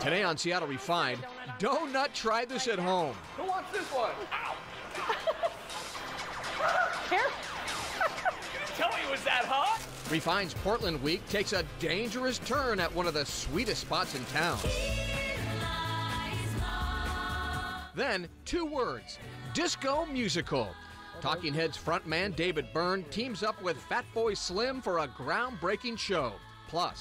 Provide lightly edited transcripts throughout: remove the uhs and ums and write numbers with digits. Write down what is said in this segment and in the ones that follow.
Today on Seattle Refined, donut try this at home. Who wants this one? Ow! Here. You didn't tell me it was that hot. Refined's Portland Week takes a dangerous turn at one of the sweetest spots in town. Then, 2 words, disco musical. Talking Heads frontman David Byrne teams up with Fatboy Slim for a groundbreaking show. Plus,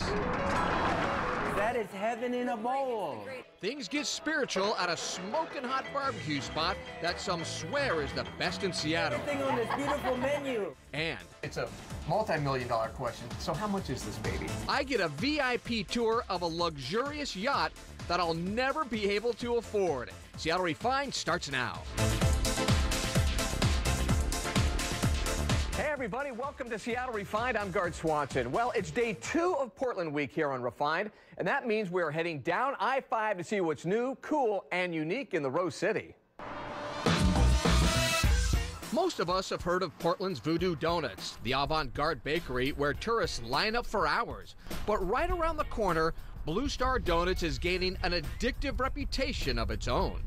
that is heaven in a bowl. things get spiritual at a smoking hot barbecue spot that some swear is the best in Seattle. Everything on this beautiful menu. And It's a multi-million-dollar question. So how much is this baby? I get a VIP tour of a luxurious yacht that I'll never be able to afford. Seattle Refined starts now. Hey everybody, welcome to Seattle Refined. I'm Gard Swanson. Well, it's day 2 of Portland Week here on Refined, and that means we're heading down I-5 to see what's new, cool, and unique in the Rose City. Most of us have heard of Portland's Voodoo Donuts, the avant-garde bakery where tourists line up for hours. But right around the corner, Blue Star Donuts is gaining an addictive reputation of its own.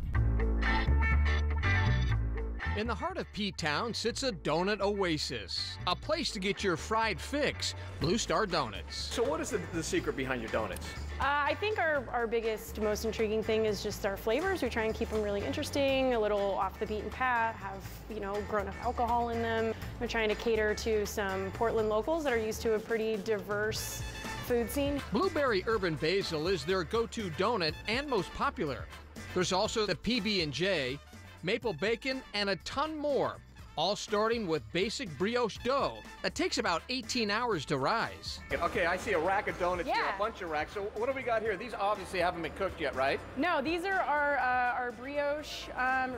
In the heart of P-Town sits a donut oasis, a place to get your fried fix, Blue Star Donuts. So what is the secret behind your donuts? I think our biggest, most intriguing thing is just our flavors. We try and keep them really interesting, a little off the beaten path, have, grown-up alcohol in them. We're trying to cater to some Portland locals that are used to a pretty diverse food scene. Blueberry Urban Basil is their go-to donut and most popular. There's also the PB&J, maple bacon, and a ton more, all starting with basic brioche dough that takes about 18 hours to rise. Okay, I see a rack of donuts here, Yeah. a bunch of racks. So what do we got here? These obviously haven't been cooked yet, right? No, these are our brioche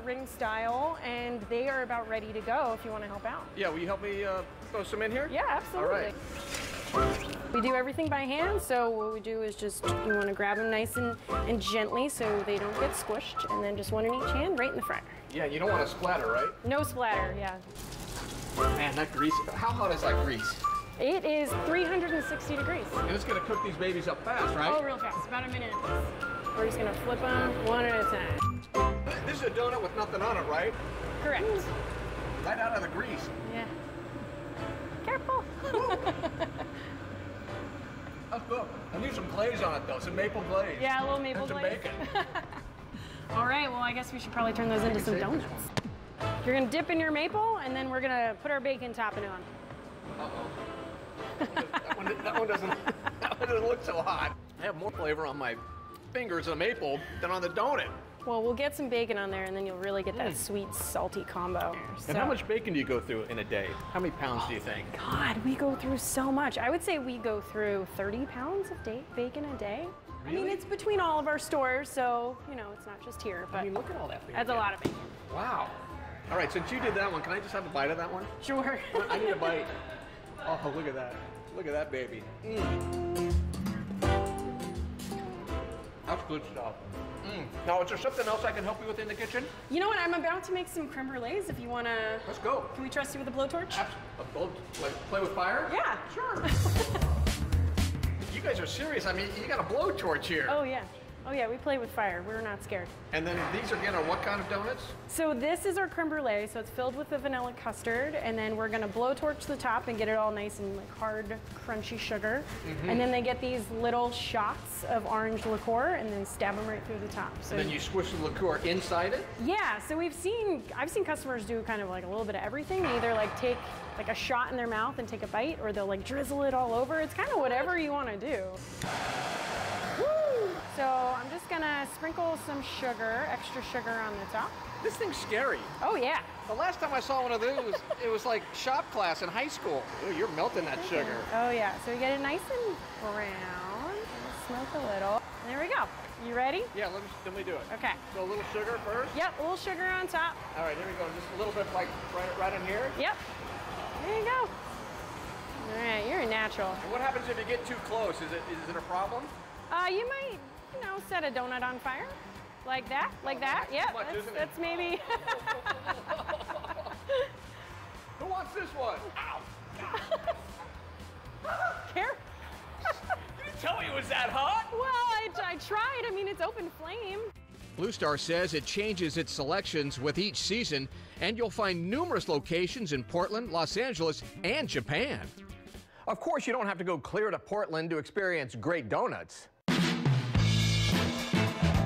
ring style, and they are about ready to go if you want to help out. Yeah, will you help me throw some in here? Yeah, absolutely. All right. We do everything by hand, so what we do is just, you want to grab them nice and gently so they don't get squished, and then just one in each hand right in the fryer. Yeah, you don't want to splatter, right? No splatter, yeah. Man, that grease, how hot is that grease? It is 360 degrees. And it's going to cook these babies up fast, right? Oh, real fast, about a minute. We're just gonna flip them one at a time. This is a donut with nothing on it, right? Correct. Right out of the grease. Yeah. Careful. That's good. I need some glaze on it, though, some maple glaze. Yeah, a little maple and some glaze. bacon. All right, well, I guess we should probably turn those into some donuts. You're gonna dip in your maple, and then we're gonna put our bacon topping on. Uh-oh. that one doesn't look so hot. I have more flavor on my fingers of maple than on the donut. Well, we'll get some bacon on there, and then you'll really get that sweet, salty combo. And how much bacon do you go through in a day? How many pounds do you think? God, we go through so much. I would say we go through 30 pounds of bacon a day. I mean, Really? it's between all of our stores, so, it's not just here, but I mean, look at all that bacon. that's a lot of bacon. Wow. All right, since you did that one, can I just have a bite of that one? Sure. I need a bite. Oh, look at that. Look at that baby. That's good stuff. Now, is there something else I can help you with in the kitchen? You know what? I'm about to make some creme brulees if you want to. Let's go. Can we trust you with a blowtorch? Play with fire? Yeah, sure. You guys are serious. I mean, you got a blowtorch here. Oh, yeah. Oh, yeah, we play with fire. We're not scared. And then these again are what kind of donuts? So this is our creme brulee. So it's filled with the vanilla custard, and then we're gonna blowtorch the top and get it all nice and like hard, crunchy sugar. And then they get these little shots of orange liqueur, and then stab them right through the top. So And then you squish the liqueur inside it? yeah. So I've seen customers do kind of like a little bit of everything. They either like take like a shot in their mouth and take a bite, or they'll like drizzle it all over. It's kind of whatever you want to do. Woo! So I'm just gonna sprinkle some sugar, extra sugar on the top. This thing's scary. Oh yeah. The last time I saw one of those, it was like shop class in high school. Ooh, you're melting that sugar. Oh yeah. So we get it nice and brown. Smoke a little. There we go. You ready? Yeah, let me do it. Okay. So a little sugar first? Yep. A little sugar on top. All right, here we go. Just a little bit like right in here. Yep. There you go. All right. You're a natural. And what happens if you get too close? Is it a problem? You might, set a donut on fire. Like that, like that. That's Yeah, too much, isn't it? that's maybe. Who wants this one? Ow! Care? You didn't tell me it was that hot. Well, I tried. I mean, it's open flame. Blue Star says it changes its selections with each season, and you'll find numerous locations in Portland, Los Angeles, and Japan. Of course, you don't have to go clear to Portland to experience great donuts.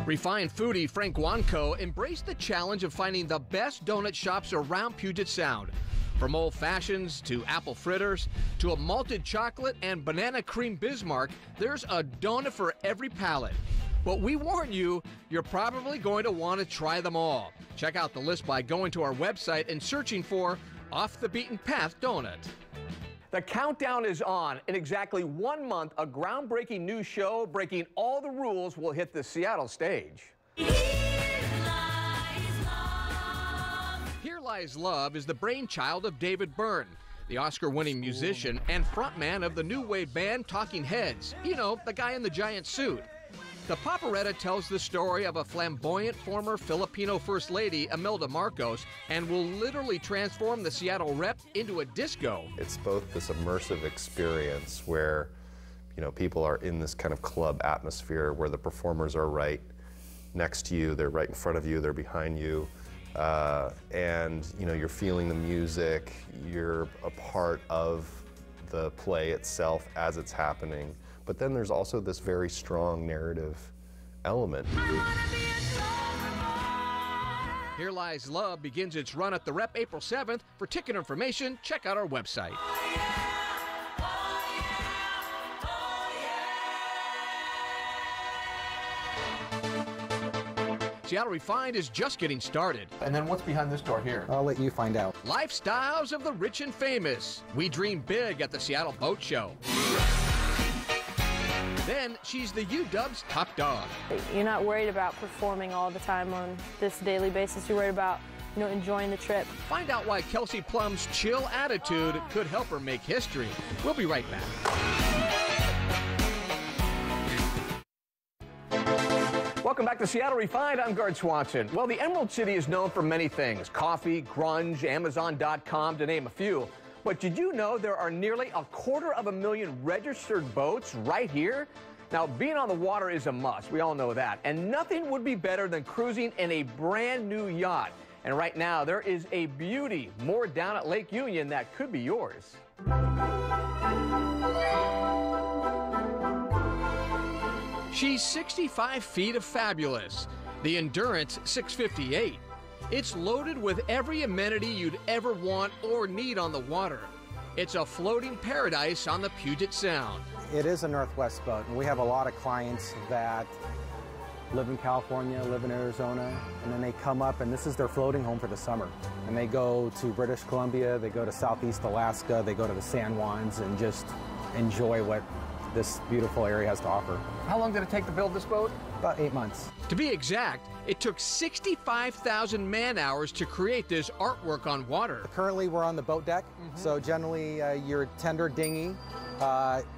Refined foodie Frank Wanko embraced the challenge of finding the best donut shops around Puget Sound. From old fashions to apple fritters to a malted chocolate and banana cream Bismarck, there's a donut for every palate. But we warn you, you're probably going to want to try them all. Check out the list by going to our website and searching for Off the Beaten Path Donut. The countdown is on. In exactly 1 month, a groundbreaking new show breaking all the rules will hit the Seattle stage. Here Lies Love is the brainchild of David Byrne, the Oscar-winning musician and frontman of the new wave band Talking Heads. You know, the guy in the giant suit. The Paparetta tells the story of a flamboyant former Filipino First Lady, Imelda Marcos, and will literally transform the Seattle rep into a disco. It's both this immersive experience where, you know, people are in this kind of club atmosphere where the performers are right next to you, they're right in front of you, they're behind you, and, you know, you're feeling the music, you're a part of the play itself as it's happening. But then there's also this very strong narrative element. Here Lies Love begins its run at the Rep April 7th. For ticket information, check out our website. Seattle Refined is just getting started. And then what's behind this door here? I'll let you find out. Lifestyles of the rich and famous. We dream big at the Seattle Boat Show. Then she's the UW's top dog. You're not worried about performing all the time on this daily basis. You're worried about, you know, enjoying the trip. Find out why Kelsey Plum's chill attitude could help her make history. We'll be right back. Welcome back to Seattle Refined. I'm Gard Swanson. Well, the Emerald City is known for many things. Coffee, grunge, Amazon.com, to name a few. But did you know there are nearly 250,000 registered boats right here? Now, being on the water is a must. We all know that. And nothing would be better than cruising in a brand new yacht. And right now, there is a beauty moored down at Lake Union that could be yours. She's 65 feet of fabulous. The Endurance 658. It's loaded with every amenity you'd ever want or need on the water. It's a floating paradise on the Puget Sound. It is a Northwest boat, and we have a lot of clients that live in California, live in Arizona, and then they come up, and this is their floating home for the summer. And they go to British Columbia, they go to Southeast Alaska, they go to the San Juans, and just enjoy what this beautiful area has to offer. How long did it take to build this boat? About 8 months. To be exact, it took 65,000 man-hours to create this artwork on water. Currently, we're on the boat deck, so generally your tender dinghy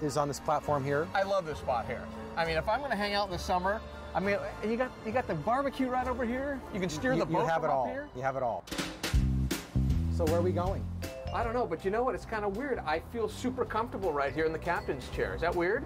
is on this platform here. I love this spot here. I mean, if I'm going to hang out in the summer, I mean, you got the barbecue right over here. You can steer the boat you have from it up all. here. You have it all. So where are we going? I don't know, but you know what? It's kind of weird. I feel super comfortable right here in the captain's chair. Is that weird?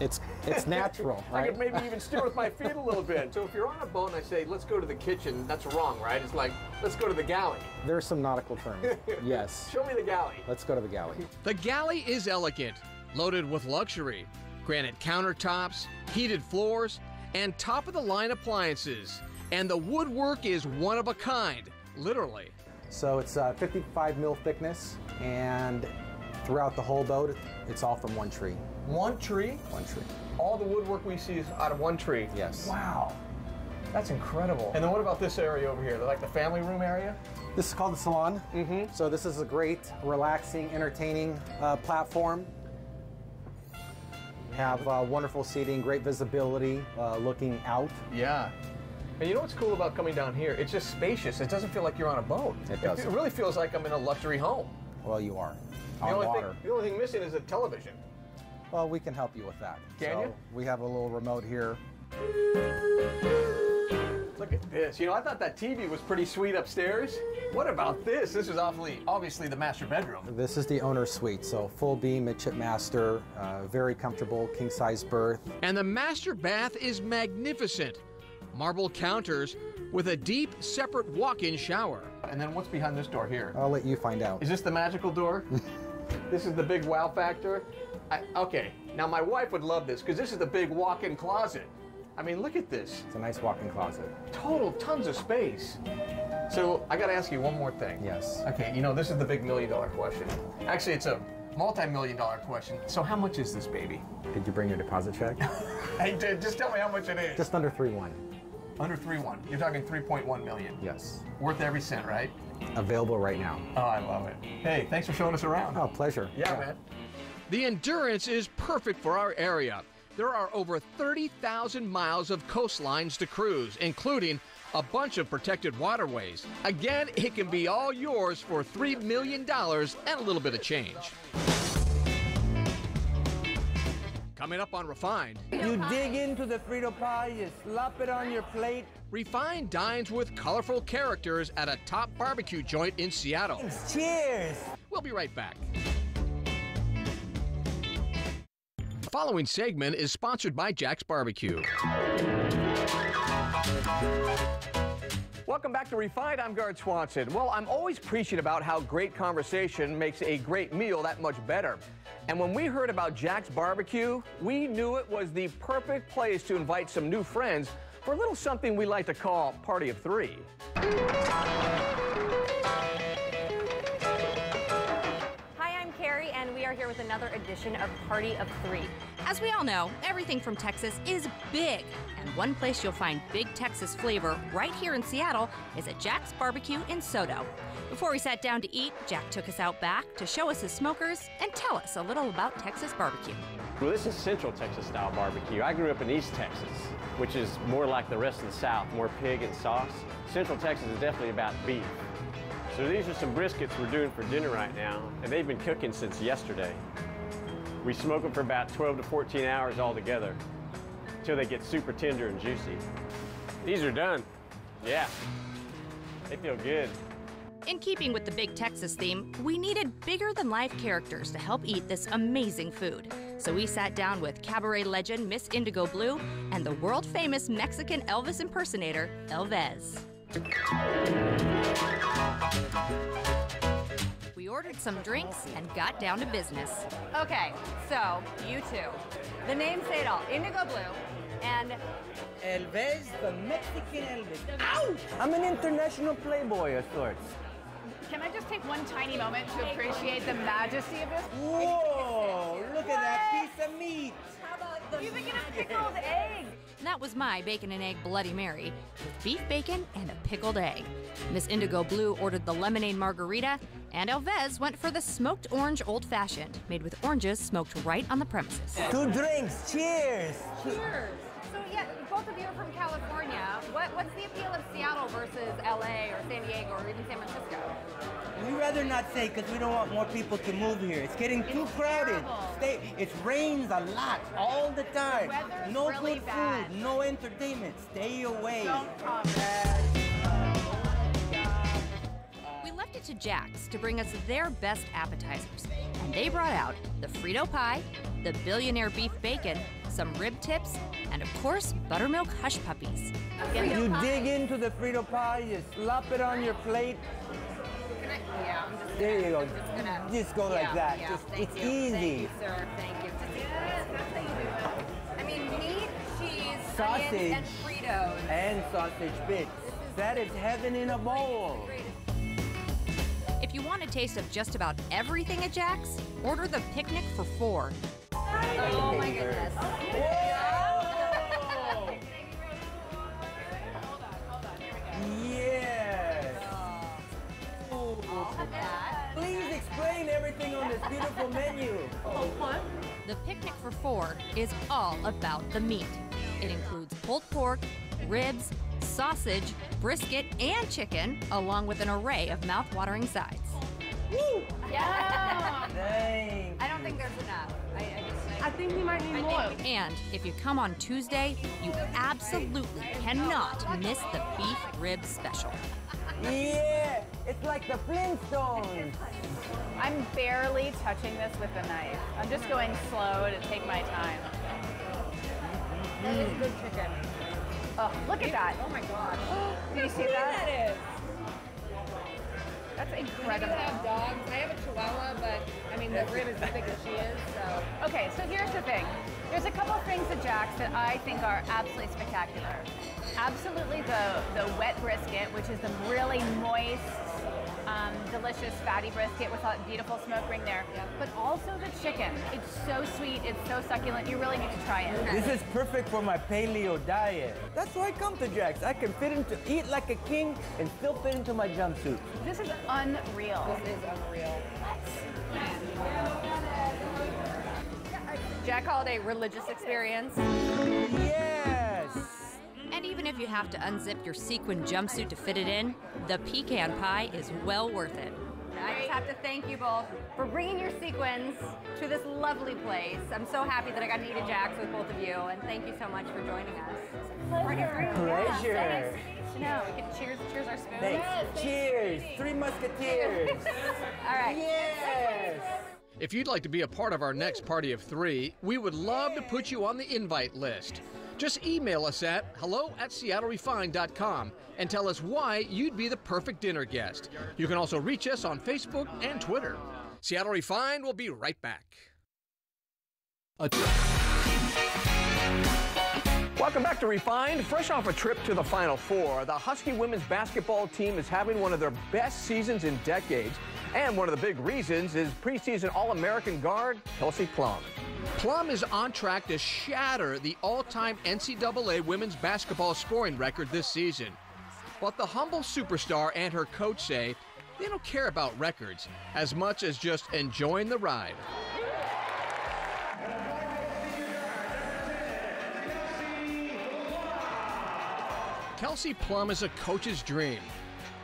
It's natural, right? I could maybe even steer with my feet a little bit. So if you're on a boat and I say, let's go to the kitchen, that's wrong, right? It's like, let's go to the galley. There's some nautical terms, yes. Show me the galley. Let's go to the galley. The galley is elegant, loaded with luxury. Granite countertops, heated floors, and top-of-the-line appliances. And the woodwork is one of a kind, literally. So it's 55 mil thickness, and throughout the whole boat, it's all from one tree. One tree? One tree. All the woodwork we see is out of one tree? Yes. Wow. That's incredible. And then what about this area over here? Like the family room area? This is called the salon. So this is a great, relaxing, entertaining platform. Have wonderful seating, great visibility, looking out. Yeah. And you know what's cool about coming down here? It's just spacious. It doesn't feel like you're on a boat. It doesn't. It really feels like I'm in a luxury home. Well, you are. The On only water. the only thing missing is a television. Well, we can help you with that. Can you? We have a little remote here. Look look at this. You know, I thought that TV was pretty sweet upstairs. What about this? This is obviously the master bedroom. This is the owner's suite, so full beam midship master, very comfortable king-size berth. And the master bath is magnificent. Marble counters with a deep, separate walk-in shower. And then what's behind this door here? I'll let you find out. Is this the magical door? This is the big wow factor? Okay, now my wife would love this because this is the big walk-in closet. I mean, look at this. It's a nice walk-in closet. Total tons of space. So I got to ask you one more thing. Yes. Okay, you know, this is the big $1 million question. Actually, it's a multi-million-dollar question. So how much is this baby? Did you bring your deposit check? I did. Just tell me how much it is. Just under 3.1. Under 3.1. You're talking 3.1 million. Yes. Worth every cent, right? Available right now. Oh, I love it. Hey, thanks for showing us around. Oh, pleasure. Yeah, man. The Endurance is perfect for our area. There are over 30,000 miles of coastlines to cruise, including a bunch of protected waterways. Again, it can be all yours for $3 million and a little bit of change. Coming up on Refined. You dig into the Frito pie, you slap it on your plate. Refined dines with colorful characters at a top barbecue joint in Seattle. Cheers! We'll be right back. The following segment is sponsored by Jack's Barbecue. Welcome back to Refined. I'm Gard Swanson. Well, I'm always preaching about how great conversation makes a great meal that much better. And when we heard about Jack's Barbecue, we knew it was the perfect place to invite some new friends for a little something we like to call Party of Three. Carrie, and we are here with another edition of Party of Three. As we all know, everything from Texas is big, and one place you'll find big Texas flavor right here in Seattle is at Jack's Barbecue in Soto. Before we sat down to eat, Jack took us out back to show us his smokers and tell us a little about Texas barbecue. Well, this is Central Texas style barbecue. I grew up in East Texas, which is more like the rest of the South, more pig and sauce. Central Texas is definitely about beef. So these are some briskets we're doing for dinner right now, and they've been cooking since yesterday. We smoke them for about 12 to 14 hours altogether, until they get super tender and juicy. These are done. Yeah, they feel good. In keeping with the big Texas theme, we needed bigger-than-life characters to help eat this amazing food. So we sat down with cabaret legend Miss Indigo Blue and the world-famous Mexican Elvis impersonator, Elvez. We ordered some drinks and got down to business. Okay, so you two. The names say it all. Indigo Blue and Elvez, the Mexican Elvis. Ow! I'm an international playboy of sorts. Can I just take one tiny moment to appreciate the majesty of this? Whoa! Look at that piece of meat. How about the even get a pickled egg? That was my bacon and egg Bloody Mary with beef bacon and a pickled egg. Miss Indigo Blue ordered the lemonade margarita, and Elvez went for the smoked orange old-fashioned, made with oranges smoked right on the premises. 2 drinks. Cheers. Cheers. So yeah, both of you are from California. What's the appeal of Seattle versus LA or San Diego or even San Francisco? We'd rather not say because we don't want more people to move here. It's getting too crowded. It rains a lot all the time. The weather's no really good bad. food, no entertainment. Stay away. Don't come. We left it to Jack's to bring us their best appetizers, and they brought out the Frito pie, the billionaire beef bacon, some rib tips, and of course, buttermilk hush puppies. You dig into the Frito pie, you slap it on your plate. Yeah, I'm just There you go. gonna, Just go like that. Yeah, Just, thank it's you. easy. Thank you, sir. Thank you. Yes, that's how you do it. I mean, meat, cheese, Sausage. onions, and Fritos. And sausage bits. That is heaven in a bowl. If you want a taste of just about everything at Jack's, order the picnic for 4. Oh my goodness. Yes. Please explain everything on this beautiful menu. The picnic for 4 is all about the meat. It includes pulled pork, ribs, sausage, brisket, and chicken, along with an array of mouth-watering sides. Woo! Yeah. Dang. I don't think there's enough. I think we might need more. And if you come on Tuesday, you absolutely cannot miss the beef rib special. Yeah, it's like the Flintstones. I'm barely touching this with a knife. I'm just going slow to take my time. That is good chicken. Oh, look at that. Oh my God. Can you see that? That is. That's incredible. I have dogs. I have a Chihuahua, but I mean, the rib is as big as she is, so. Okay, so here's the thing. There's a couple things at Jack's that I think are absolutely spectacular. Absolutely the wet brisket, which is the really moist, delicious fatty brisket with a beautiful smoke ring there. Yeah. But also the chicken. It's so sweet, it's so succulent. You really need to try it. This is perfect for my paleo diet. That's why I come to Jack's. I can eat like a king and still fit into my jumpsuit. This is unreal. This is unreal. Jack Holiday religious experience. Yes! And even if you have to unzip your sequin jumpsuit to fit it in, the pecan pie is well worth it. I just have to thank you both for bringing your sequins to this lovely place. I'm so happy that I got to eat at Jack's with both of you, and thank you so much for joining us. Pleasure. No, we can cheers our spoons. Thanks. Cheers. Three Musketeers. All right. Yes. If you'd like to be a part of our next party of 3, we would love to put you on the invite list. Just email us at hello@seattlerefined.com and tell us why you'd be the perfect dinner guest. You can also reach us on Facebook and Twitter. Seattle Refined will be right back. Welcome back to Refined. Fresh off a trip to the Final Four, the Husky women's basketball team is having one of their best seasons in decades. And one of the big reasons is preseason All-American guard Kelsey Plum. Plum is on track to shatter the all-time NCAA women's basketball scoring record this season. But the humble superstar and her coach say they don't care about records as much as just enjoying the ride. Kelsey Plum is a coach's dream.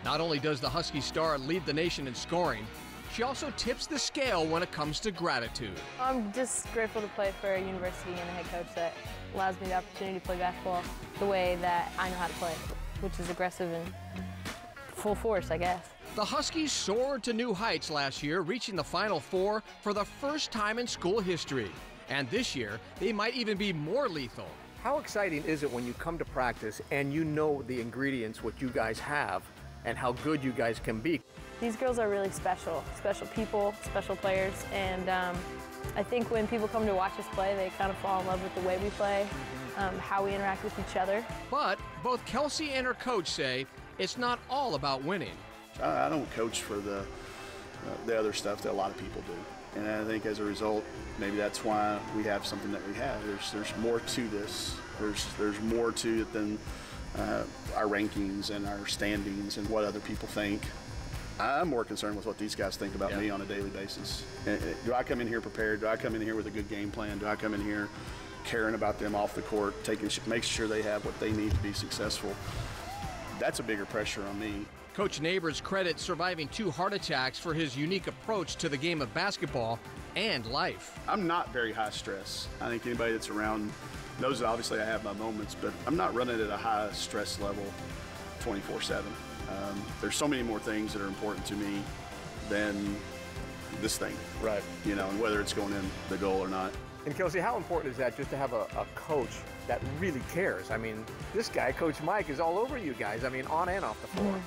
Not only does the Husky star lead the nation in scoring, she also tips the scale when it comes to gratitude. I'm just grateful to play for a university and a head coach that allows me the opportunity to play basketball the way that I know how to play, which is aggressive and full force, I guess. The Huskies soared to new heights last year, reaching the Final Four for the first time in school history. And this year, they might even be more lethal. How exciting is it when you come to practice and you know the ingredients, what you guys have, and how good you guys can be? These girls are really special people, special players, and I think when people come to watch us play, they kind of fall in love with the way we play, how we interact with each other. But both Kelsey and her coach say it's not all about winning. I don't coach for the other stuff that a lot of people do, and I think as a result, maybe that's why we have something that we have. There's more to this. There's more to it than our rankings and our standings and what other people think. I'm more concerned with what these guys think about me on a daily basis. Do I come in here prepared? Do I come in here with a good game plan? Do I come in here caring about them off the court, making sure they have what they need to be successful? That's a bigger pressure on me. Coach Neighbors credits surviving 2 heart attacks for his unique approach to the game of basketball and life. I'm not very high stress. I think anybody that's around knows that obviously I have my moments, but I'm not running at a high stress level 24/7. There's so many more things that are important to me than this thing. Right. You know, and whether it's going in the goal or not. And Kelsey, how important is that just to have a coach that really cares? I mean, this guy, Coach Mike, is all over you guys. I mean, on and off the floor.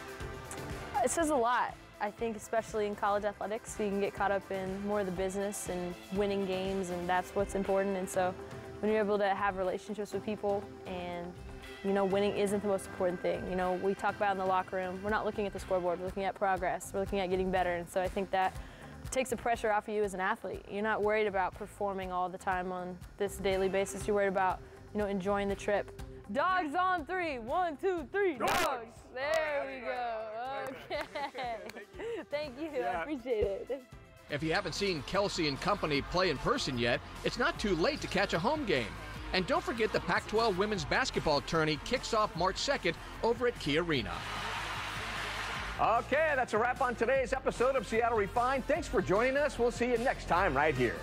It says a lot. I think especially in college athletics, you can get caught up in more of the business and winning games, and that's what's important. And so when you're able to have relationships with people and, you know, winning isn't the most important thing. You know, we talk about in the locker room, we're not looking at the scoreboard, we're looking at progress, we're looking at getting better. And so I think that takes the pressure off of you as an athlete. You're not worried about performing all the time on this daily basis. You're worried about, you know, enjoying the trip. Dogs on 3. 1, 2, 3. Dogs. There we go. Okay. Thank you. I appreciate it. If you haven't seen Kelsey and company play in person yet, it's not too late to catch a home game. And don't forget the Pac-12 women's basketball tourney kicks off March 2nd over at Key Arena. Okay, that's a wrap on today's episode of Seattle Refined. Thanks for joining us. We'll see you next time right here.